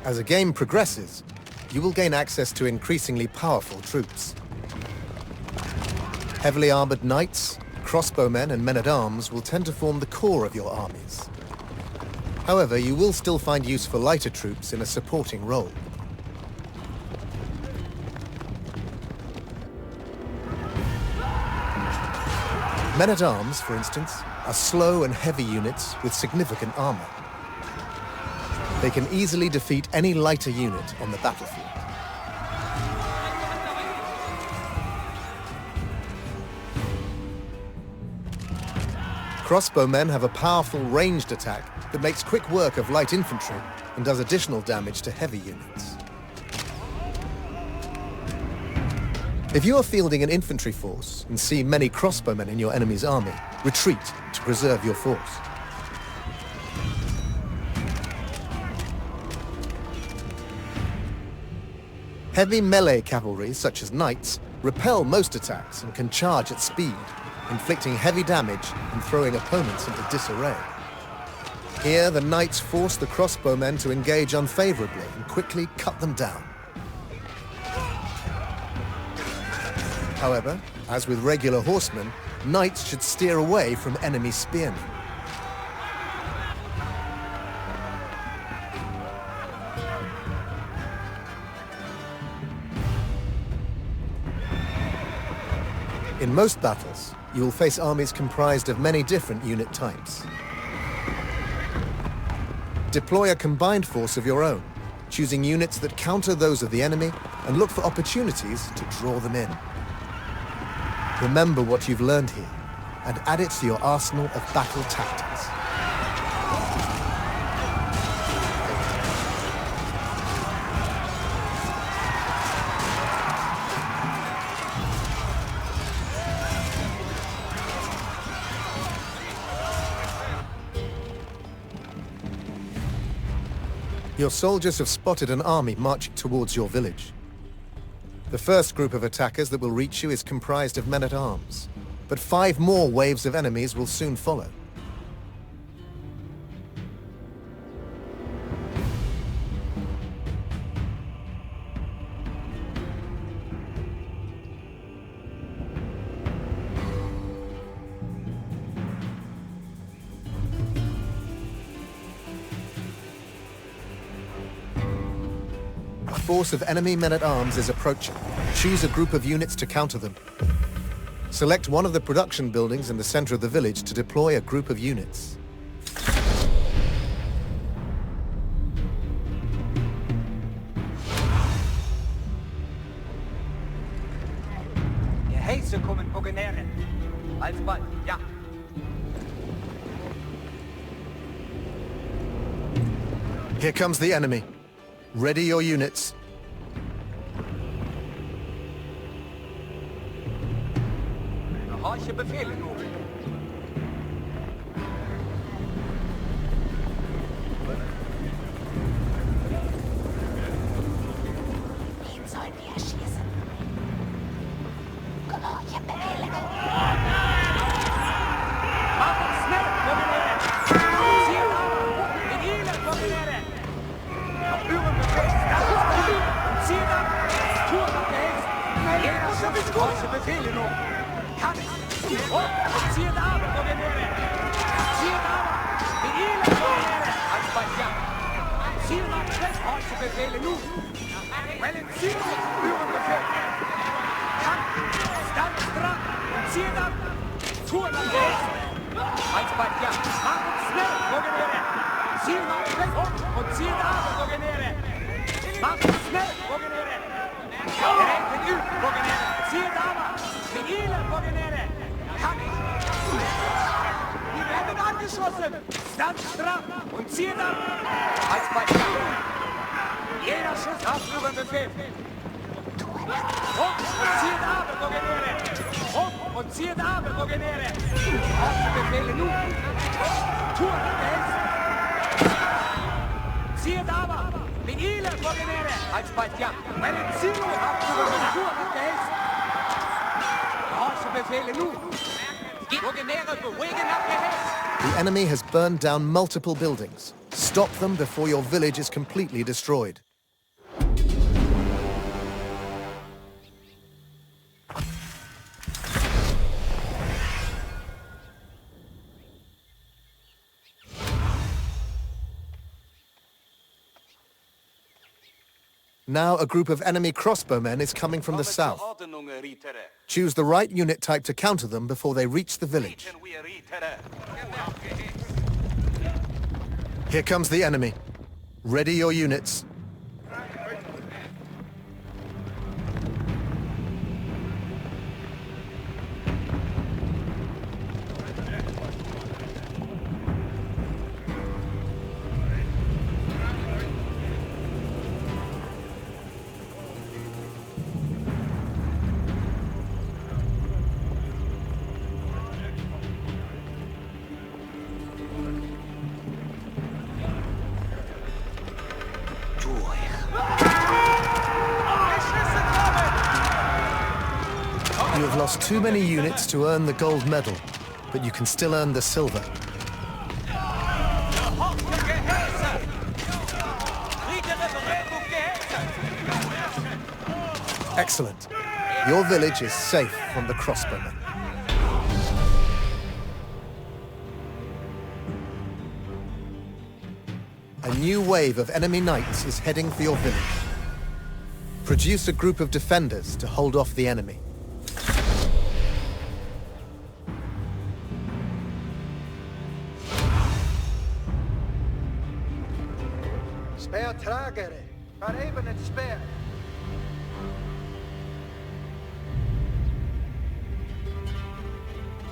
As the game progresses, you will gain access to increasingly powerful troops. Heavily armored knights, crossbowmen and men-at-arms will tend to form the core of your armies. However, you will still find use for lighter troops in a supporting role. Men-at-arms, for instance, are slow and heavy units with significant armor. They can easily defeat any lighter unit on the battlefield. Crossbowmen have a powerful ranged attack that makes quick work of light infantry and does additional damage to heavy units. If you are fielding an infantry force and see many crossbowmen in your enemy's army, retreat to preserve your force. Heavy melee cavalry, such as knights, repel most attacks and can charge at speed, inflicting heavy damage and throwing opponents into disarray. Here, the knights force the crossbowmen to engage unfavorably and quickly cut them down. However, as with regular horsemen, knights should steer away from enemy spearmen. In most battles, you will face armies comprised of many different unit types. Deploy a combined force of your own, choosing units that counter those of the enemy and look for opportunities to draw them in. Remember what you've learned here and add it to your arsenal of battle tactics. Your soldiers have spotted an army marching towards your village. The first group of attackers that will reach you is comprised of men-at-arms, but 5 more waves of enemies will soon follow. A force of enemy men-at-arms is approaching. Choose a group of units to counter them. Select one of the production buildings in the center of the village to deploy a group of units. Here comes the enemy. Ready your units. The enemy has burned down multiple buildings. Stop them before your village is completely destroyed. Now a group of enemy crossbowmen is coming from the south. Choose the right unit type to counter them before they reach the village. Here comes the enemy. Ready your units. You have lost too many units to earn the gold medal, but you can still earn the silver. Excellent. Your village is safe from the crossbowmen. A new wave of enemy knights is heading for your village. Produce a group of defenders to hold off the enemy.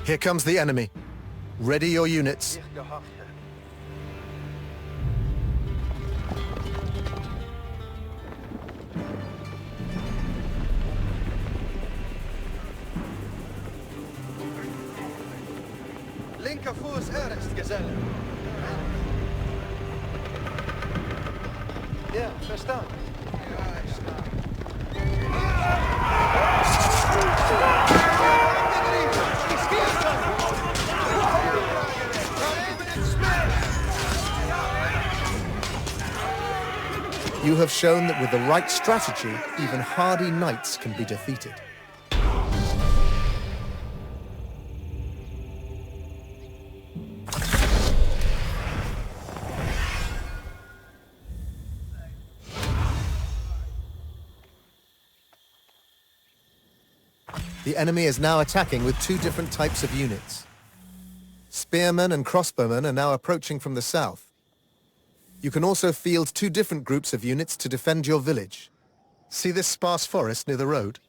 Here comes the enemy. Ready your units. Linker Fuß erst, Geselle. Ja, verstanden. You have shown that with the right strategy, even hardy knights can be defeated. The enemy is now attacking with two different types of units. Spearmen and crossbowmen are now approaching from the south. You can also field two different groups of units to defend your village. See this sparse forest near the road?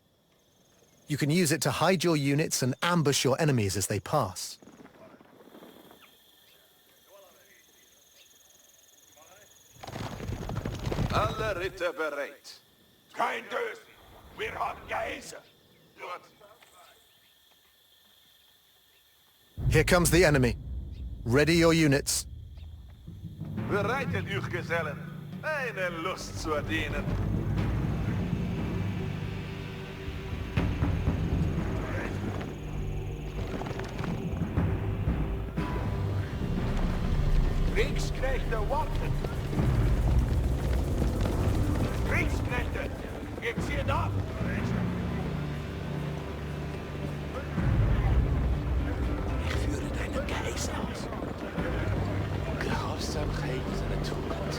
You can use it to hide your units and ambush your enemies as they pass. Alle Ritter bereit. Kein Dösen. Wir haben Gehäuse. Here comes the enemy. Ready your units. Bereitet euch, Gesellen. Eine Lust zu dienen. Kriegsknechte warten. Kriegsknechte, geht's hier nach? Ich führe deinen Geist aus. Grausamkeit ist eine Tugend.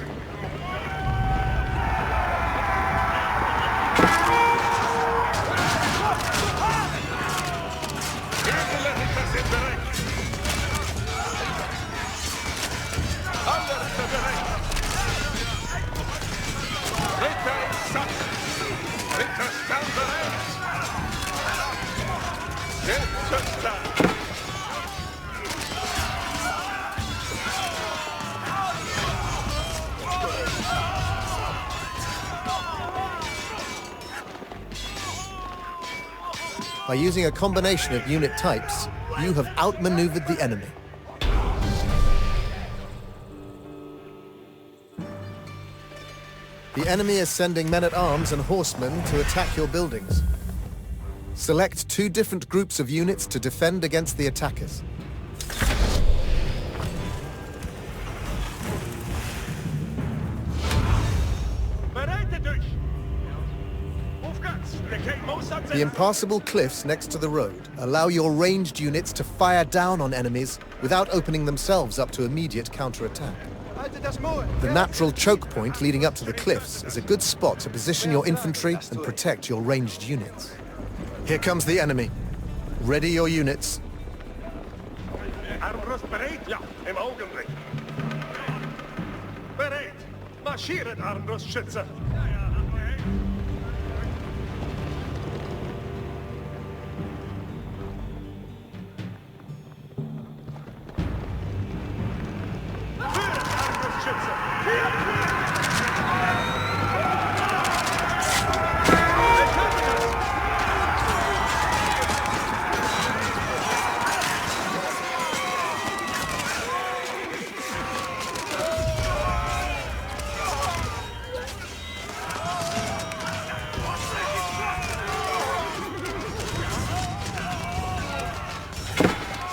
Edle Ritter sind bereit. Alle Ritter bereit. Ritter im Sack. Ritterstand bereit. Selbstverstand. By using a combination of unit types, you have outmaneuvered the enemy. The enemy is sending men-at-arms and horsemen to attack your buildings. Select two different groups of units to defend against the attackers. The impassable cliffs next to the road allow your ranged units to fire down on enemies without opening themselves up to immediate counterattack. The natural choke point leading up to the cliffs is a good spot to position your infantry and protect your ranged units. Here comes the enemy. Ready your units. Armbrust bereid? Ja, im Augenblick. Bereit. Marschiert, Armbrustschütze.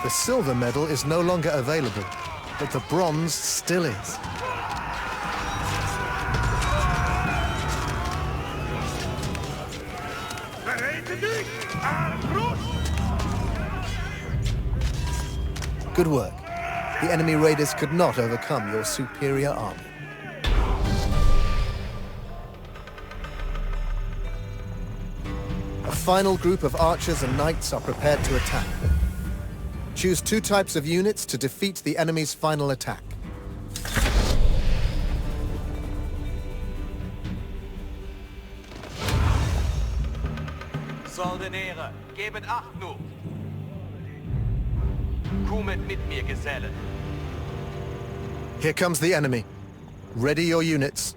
The silver medal is no longer available, but the bronze still is. Good work. The enemy raiders could not overcome your superior army. A final group of archers and knights are prepared to attack. Choose two types of units to defeat the enemy's final attack. Soldeniere, gebet Acht nur! Kommet mit mir, Gesellen. Here comes the enemy. Ready your units.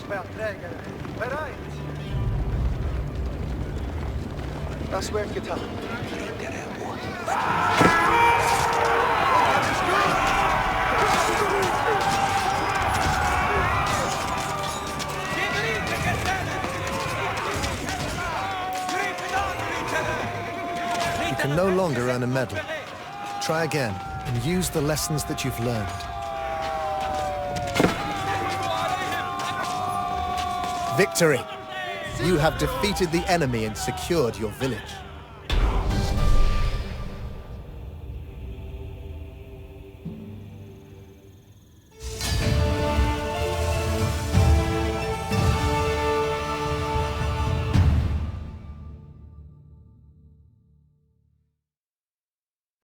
Schwertträger, bereit! Das wird getan. You can no longer earn a medal. Try again and use the lessons that you've learned. Victory! You have defeated the enemy and secured your village.